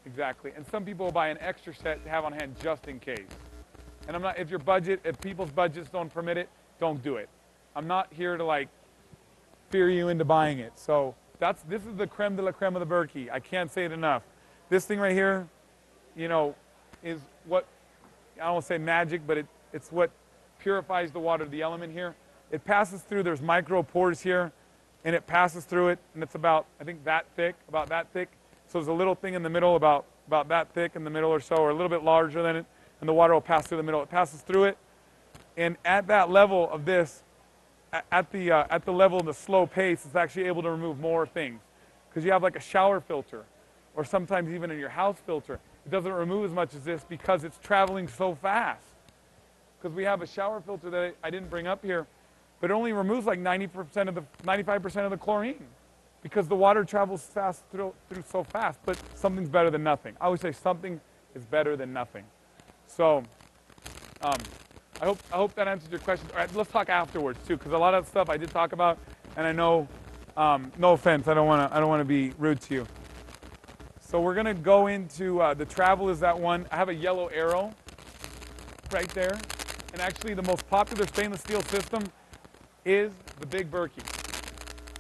[SPEAKER 1] Exactly, and some people will buy an extra set to have on hand just in case. And if people's budgets don't permit it, don't do it. I'm not here to like fear you into buying it. So this is the creme de la creme of the Berkey. I can't say it enough. This thing right here, is what, I don't want to say magic, but it's what purifies the water, the element here. It passes through, there's micro pores here, and it passes through it, and it's about, I think, that thick. So there's a little thing in the middle about that thick in the middle or so, or a little bit larger than it, and the water will pass through the middle. It passes through it, and at that level of this, at the level of the slow pace, it's actually able to remove more things. Because you have like a shower filter, or sometimes even in your house filter, it doesn't remove as much as this because it's traveling so fast. Because we have a shower filter that I didn't bring up here, but it only removes like 95% of the chlorine. Because the water travels fast through so fast, but something's better than nothing. I always say something is better than nothing. So, I hope that answers your question. All right, let's talk afterwards too, because a lot of that stuff I did talk about, and I know, no offense, I don't want to be rude to you. So we're gonna go into the travel is that one. I have a yellow arrow right there, and actually the most popular stainless steel system is the big Berkey.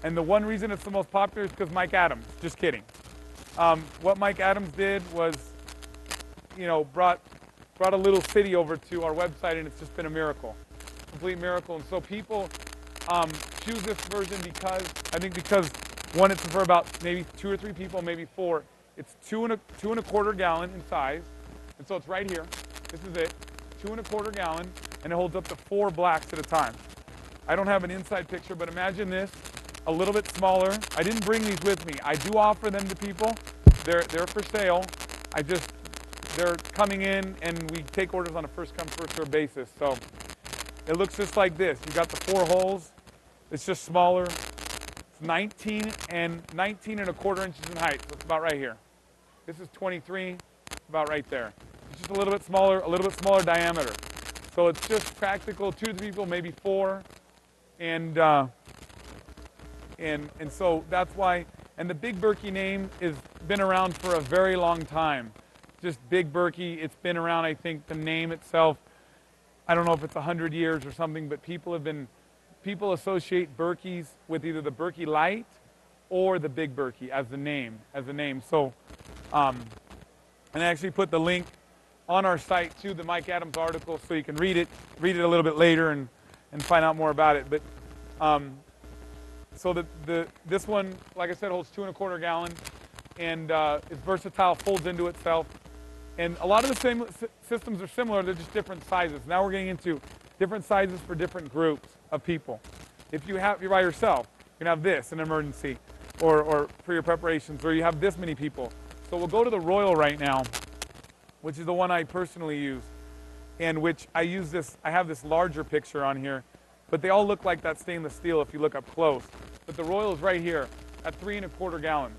[SPEAKER 1] And the one reason it's the most popular is because Mike Adams. Just kidding. What Mike Adams did was, brought a little city over to our website, and it's just been a miracle, complete miracle. And so people choose this version because one, it's for about maybe 2 or 3 people, maybe 4. It's 2 and a quarter gallon in size, and so it's right here. This is it, 2 and a quarter gallon, and it holds up to 4 blacks at a time. I don't have an inside picture, but imagine this. A little bit smaller. I didn't bring these with me. I do offer them to people. They're for sale. They're coming in, and we take orders on a first come, first served basis. So it looks just like this. You got the 4 holes. It's just smaller. It's 19 and a quarter inches in height. So it's about right here. This is 23, about right there. It's just a little bit smaller diameter. So it's just practical. 2 to 3 people, maybe 4, and so that's why And the Big Berkey name has been around for a very long time. Just Big Berkey, it's been around, I think, the name itself, I don't know if it's 100 years or something, but people associate Berkeys with either the Berkey Light or the Big Berkey as the name. So, and I actually put the link on our site to the Mike Adams article so you can read it a little bit later and find out more about it. But so this one, like I said, holds 2¼ gallon, and it's versatile, folds into itself. And a lot of the same systems are similar, they're just different sizes. Now we're getting into different sizes for different groups of people. If you're by yourself, you can have this, an emergency, or for your preparations, or you have this many people. So we'll go to the Royal right now, which is the one I personally use, and which I have this larger picture on here, but they all look like that stainless steel if you look up close. But the Royal is right here at 3¼ gallons.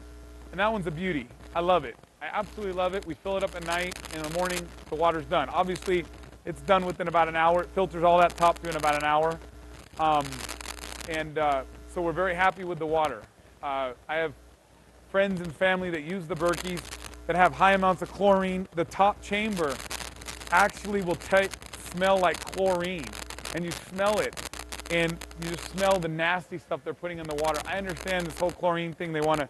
[SPEAKER 1] And that one's a beauty. I love it. I absolutely love it. We fill it up at night, and in the morning, the water's done. Obviously, it's done within about an hour. It filters all that top through in about an hour. So we're very happy with the water. I have friends and family that use the Berkeys that have high amounts of chlorine. The top chamber actually will smell like chlorine, and you smell it, and you just smell the nasty stuff they're putting in the water. I understand this whole chlorine thing. They want to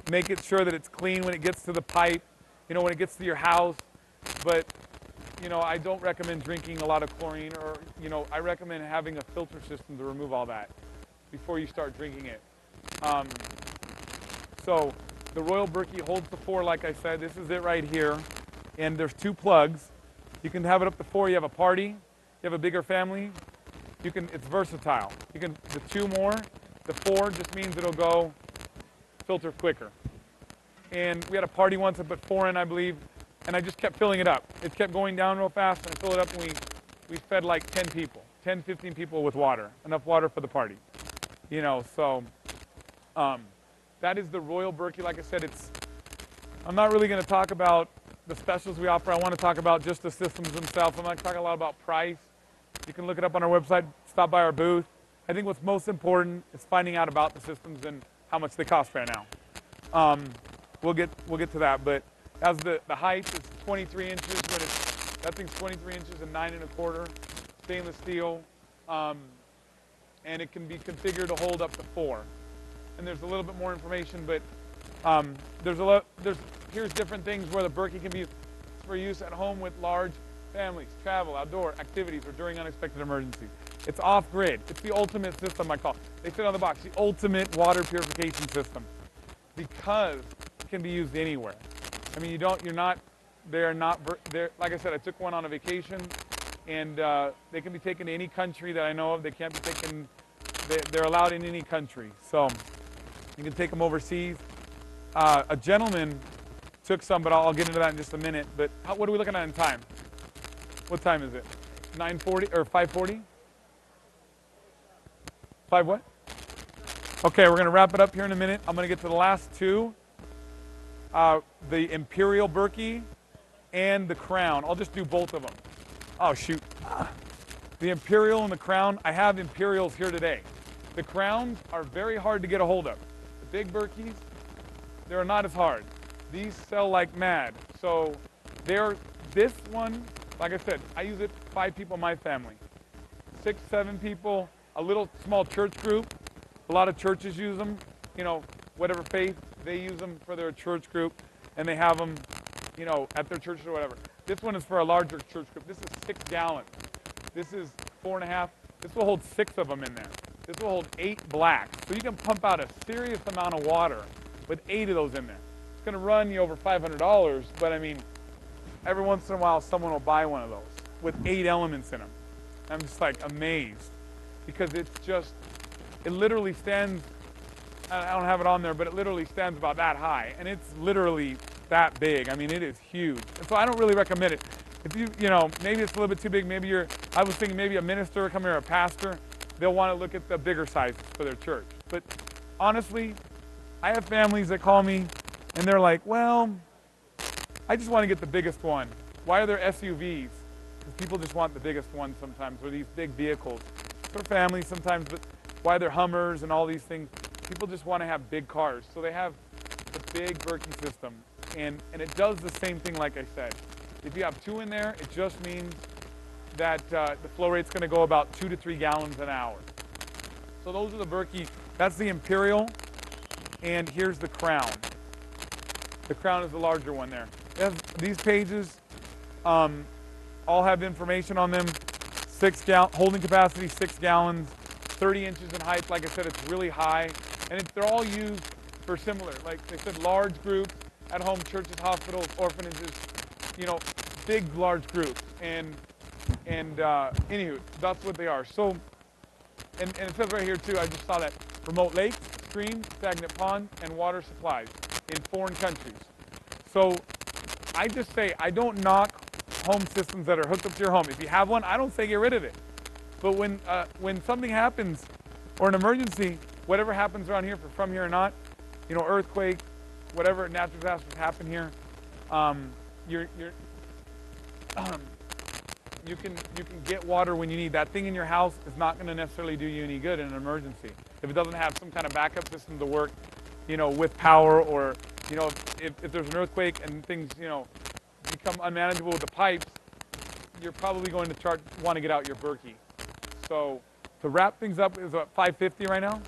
[SPEAKER 1] make it sure that it's clean when it gets to the pipe, when it gets to your house. But, I don't recommend drinking a lot of chlorine, or, I recommend having a filter system to remove all that before you start drinking it. So the Royal Berkey holds the 4, like I said. This is it right here. And there's 2 plugs. You can have it up to 4. You have a party. You have a bigger family. It's versatile. The 2 more, the 4 just means it'll go filter quicker. And we had a party once, I put 4 in, I believe, and I just kept filling it up. It kept going down real fast, and I filled it up, and we fed like 10 people, 10, 15 people with water, enough water for the party. So that is the Royal Berkey. Like I said, I'm not really going to talk about the specials we offer. I want to talk about just the systems themselves. I'm not going to talk a lot about price. You can look it up on our website, stop by our booth. I think what's most important is finding out about the systems and how much they cost right now. We'll get to that, but as the height is 23 inches, that thing's 23 inches and 9¼ stainless steel, and it can be configured to hold up to 4. And there's a little bit more information, but here's different things where the Berkey can be used for use at home with large families, travel, outdoor activities, or during unexpected emergencies. It's off-grid. It's the ultimate system, I call it. They fit on the box, the ultimate water purification system, because it can be used anywhere. I mean, they're not, like I said, I took one on a vacation, and they can be taken to any country that I know of. They can't be taken, they're allowed in any country. So you can take them overseas. A gentleman took some, but I'll get into that in just a minute. But what are we looking at in time? What time is it? 9:40 or 5:40? 5 what? Okay, we're going to wrap it up here in a minute. I'm going to get to the last 2. The Imperial Berkey and the Crown. I'll just do both of them. Oh, shoot. The Imperial and the Crown. I have Imperials here today. The Crowns are very hard to get a hold of. The big Berkeys, they're not as hard. These sell like mad. So this one, like I said, I use it 5 people in my family. 6, 7 people, a little small church group. A lot of churches use them, whatever faith, they use them for their church group, and they have them, at their churches or whatever. This one is for a larger church group. This is 6 gallons. This is 4.5. This will hold 6 of them in there. This will hold 8 blacks. So you can pump out a serious amount of water with 8 of those in there. It's going to run you over $500, but I mean, every once in a while someone will buy one of those with 8 elements in them. I'm just like amazed, because it literally stands, I don't have it on there, but it literally stands about that high, and it's literally that big. I mean, it is huge. And so I don't really recommend it. If maybe it's a little bit too big, I was thinking maybe a minister come here, a pastor, they'll want to look at the bigger sizes for their church. But honestly, I have families that call me, and they're like, well, I just want to get the biggest one. Why are there SUVs? Because people just want the biggest one sometimes, or these big vehicles. For families sometimes, but why they're Hummers and all these things. People just want to have big cars. So they have the big Berkey system, and it does the same thing like I said. If you have 2 in there, it just means that the flow rate's going to go about 2 to 3 gallons an hour. So those are the Berkey. That's the Imperial, and here's the Crown. The Crown is the larger one there. These pages all have information on them. Holding capacity 6 gallons, 30 inches in height. Like I said, it's really high, and they're all used for similar. Like they said, large groups at home, churches, hospitals, orphanages. You know, big, large groups. And anywho, that's what they are. So, and it says right here too, I just saw that, remote lakes, streams, stagnant ponds, and water supplies in foreign countries. So I just say, I don't knock home systems that are hooked up to your home. If you have one, I don't say get rid of it. But when something happens, or an emergency, whatever happens around here, from here or not, you know, earthquake, whatever natural disasters happen here, you can get water when you need. That thing in your house is not going to necessarily do you any good in an emergency if it doesn't have some kind of backup system to work, you know, with power, or you know, if there's an earthquake and things, you know, become unmanageable with the pipes, you're probably going to want to get out your Berkey. So to wrap things up is about 550 right now,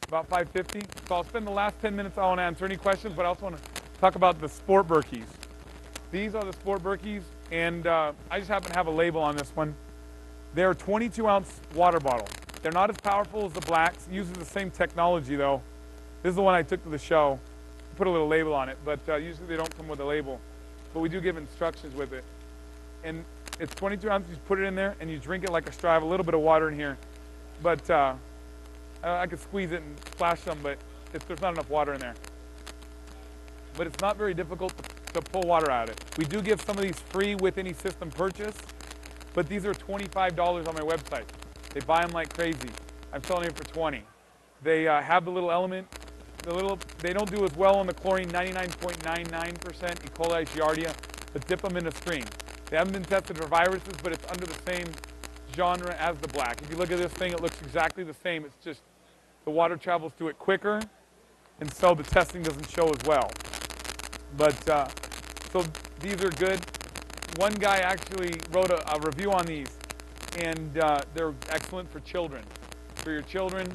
[SPEAKER 1] about 550. So I'll spend the last 10 minutes. I want to answer any questions, but I also want to talk about the sport Berkeys. These are the sport Berkeys, and I just happen to have a label on this one. They're a 22-ounce water bottle. They're not as powerful as the blacks. It uses the same technology, though. This is the one I took to the show. Put a little label on it, but usually they don't come with a label. But we do give instructions with it. And it's 22 ounces. You put it in there, and you drink it like a straw. I have a little bit of water in here. But I could squeeze it and splash some, but there's not enough water in there. But it's not very difficult to pull water out of it. We do give some of these free with any system purchase, but these are $25 on my website. They buy them like crazy. I'm selling them for 20. They have the little element. They don't do as well on the chlorine, 99.99% E. coli, Giardia, but dip them in a stream. They haven't been tested for viruses, but it's under the same genre as the black. If you look at this thing, it looks exactly the same. It's just the water travels through it quicker, and so the testing doesn't show as well. But so these are good. One guy actually wrote a review on these, and they're excellent for children. For your children,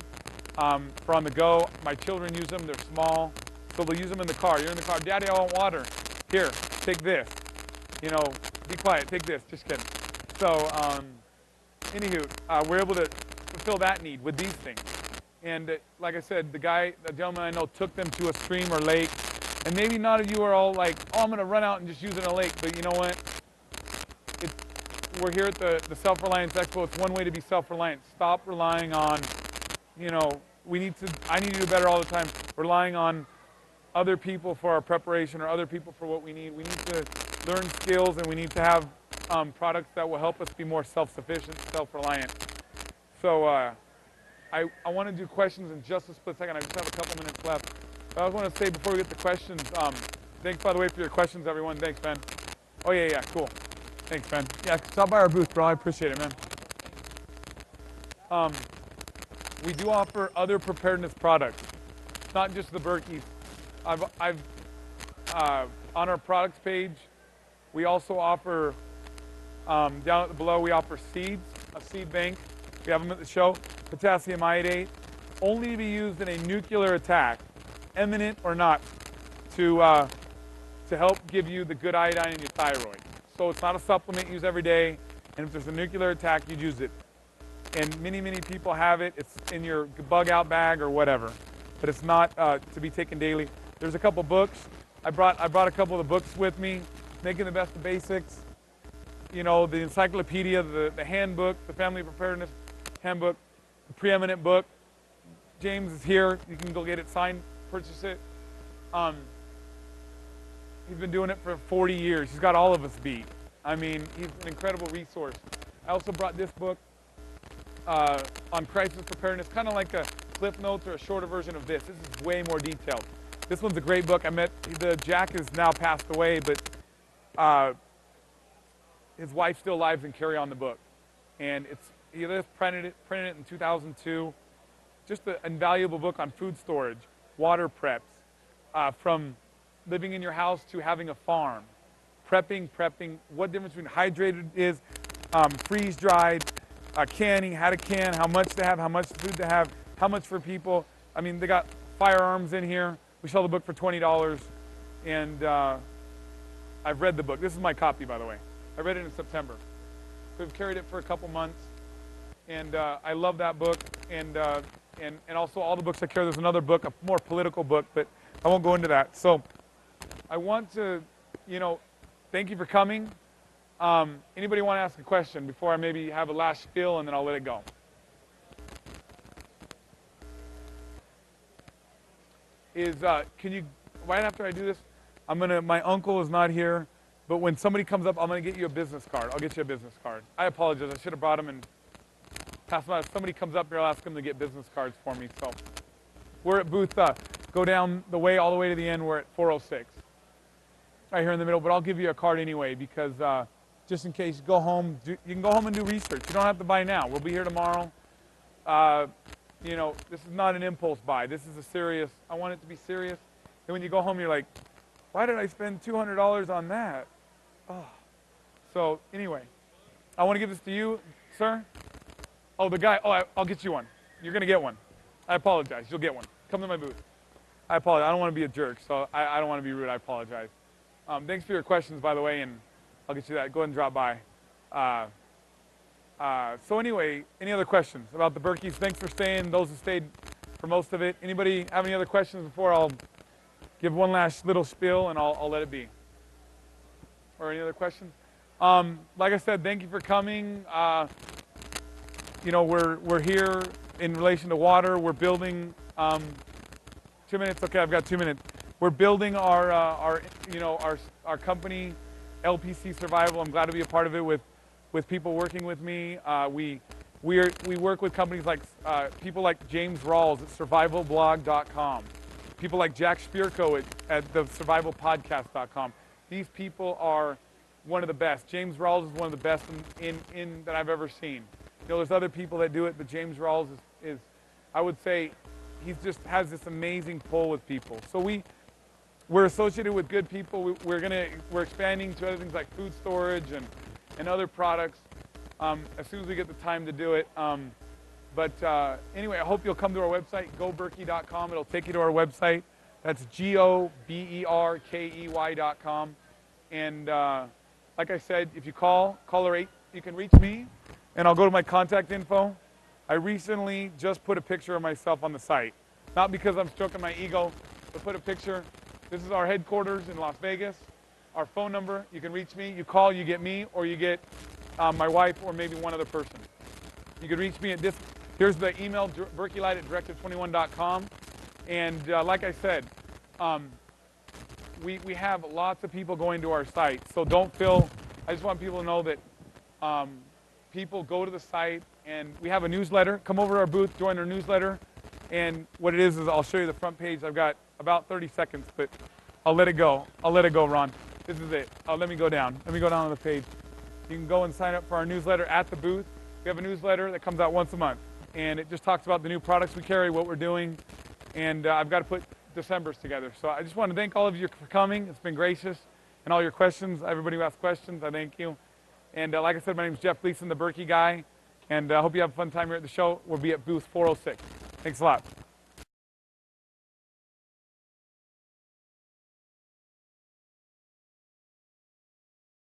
[SPEAKER 1] for on the go. My children use them. They're small, so they'll use them in the car. You're in the car, Daddy, I want water. Here, take this. You know, be quiet. Take this. Just kidding. So, anywho, we're able to fulfill that need with these things. And like I said, the gentleman I know took them to a stream or lake. And maybe none of you are all like, oh, I'm going to run out and just use it in a lake. But you know what? We're here at the Self-Reliance Expo. It's one way to be self-reliant. Stop relying on, you know, I need to do better all the time, relying on other people for our preparation or other people for what we need. We need to learn skills, and we need to have products that will help us be more self-sufficient, self-reliant. So I want to do questions in just a split second. I just have a couple minutes left. I want to say before we get to questions, thanks, by the way, for your questions, everyone. Thanks, Ben. Oh, yeah, cool. Thanks, Ben. Yeah, stop by our booth, bro. I appreciate it, man. We do offer other preparedness products, not just the Berkeys. On our products page, we also offer, down below, we offer seeds, a seed bank. We have them at the show. Potassium iodate, only to be used in a nuclear attack, imminent or not, to help give you the good iodine in your thyroid. So it's not a supplement used every day, and if there's a nuclear attack, you'd use it. And many, many people have it. It's in your bug out bag or whatever, but it's not to be taken daily. There's a couple books. I brought a couple of the books with me, Making the Best of Basics. You know, the encyclopedia, the handbook, the Family Preparedness Handbook, the preeminent book. James is here. You can go get it signed, purchase it. He's been doing it for 40 years. He's got all of us beat. I mean, he's an incredible resource. I also brought this book on crisis preparedness, kind of like a Cliff Notes or a shorter version of this. This is way more detailed. This one's a great book. Jack is now passed away, but his wife still lives and carry on the book. And he printed it in 2002. Just an invaluable book on food storage, water preps, from living in your house to having a farm. Prepping, what difference between hydrated is, freeze-dried, canning, how to can, how much to have, how much food to have, how much for people. I mean, they got firearms in here. We sell the book for $20, and I've read the book. This is my copy, by the way. I read it in September. We've carried it for a couple months, and I love that book, and also all the books I carry. There's another book, a more political book, but I won't go into that. So I want to, thank you for coming. Anybody want to ask a question before I maybe have a last spiel, and then I'll let it go? Can you, right after I do this, my uncle is not here, but when somebody comes up, I'm going to get you a business card. I'll get you a business card. I apologize. I should have brought them and passed them out. If somebody comes up here, I'll ask them to get business cards for me. So we're at booth, go down the way, all the way to the end. We're at 406. Right here in the middle, but I'll give you a card anyway because just in case you go home, you can go home and do research. You don't have to buy now. We'll be here tomorrow. This is not an impulse buy. This is a serious, I want it to be serious. And when you go home, you're like, why did I spend $200 on that? Oh. So anyway, I want to give this to you, sir. Oh, the guy, I'll get you one. You're going to get one. I apologize. You'll get one. Come to my booth. I apologize. I don't want to be a jerk, so I don't want to be rude. I apologize. Thanks for your questions, by the way, and I'll get you that. Go ahead and drop by. So anyway, any other questions about the Berkeys? Thanks for staying, those who stayed for most of it. Anybody have any other questions before I'll give one last little spiel and I'll let it be? Or any other questions? Like I said, thank you for coming. We're here in relation to water. We're building, 2 minutes, okay, I've got 2 minutes. We're building our company, LPC Survival. I'm glad to be a part of it with people working with me. We work with companies like people like James Rawls at survivalblog.com, people like Jack Spirko at the survivalpodcast.com. These people are one of the best. James Rawls is one of the best in that I've ever seen. There's other people that do it, but James Rawls is I would say, he just has this amazing pull with people. So we're associated with good people. We're expanding to other things like food storage and other products as soon as we get the time to do it. Anyway, I hope you'll come to our website, goberkey.com. It'll take you to our website. That's GOBERKEY.com. And like I said, if you call caller 8, you can reach me, and I'll go to my contact info. I recently just put a picture of myself on the site. Not because I'm stroking my ego, but put a picture. This is our headquarters in Las Vegas. Our phone number, you can reach me. You call, you get me, or you get my wife or maybe one other person. You can reach me at this. Here's the email, berkeylight@directive21.com. And like I said, we have lots of people going to our site. So don't feel, I just want people to know that people go to the site, and we have a newsletter. Come over to our booth, join our newsletter. And what it is I'll show you the front page. I've got about 30 seconds, but I'll let it go. I'll let it go, Ron. This is it. Let me go down. Let me go down on the page. You can go and sign up for our newsletter at the booth. We have a newsletter that comes out once a month, and it just talks about the new products we carry, what we're doing, and I've got to put December's together. So I just want to thank all of you for coming. It's been gracious, and all your questions. Everybody who asked questions, I thank you. And like I said, my name is Jeff Gleason, the Berkey guy, and I hope you have a fun time here at the show. We'll be at booth 406. Thanks a lot.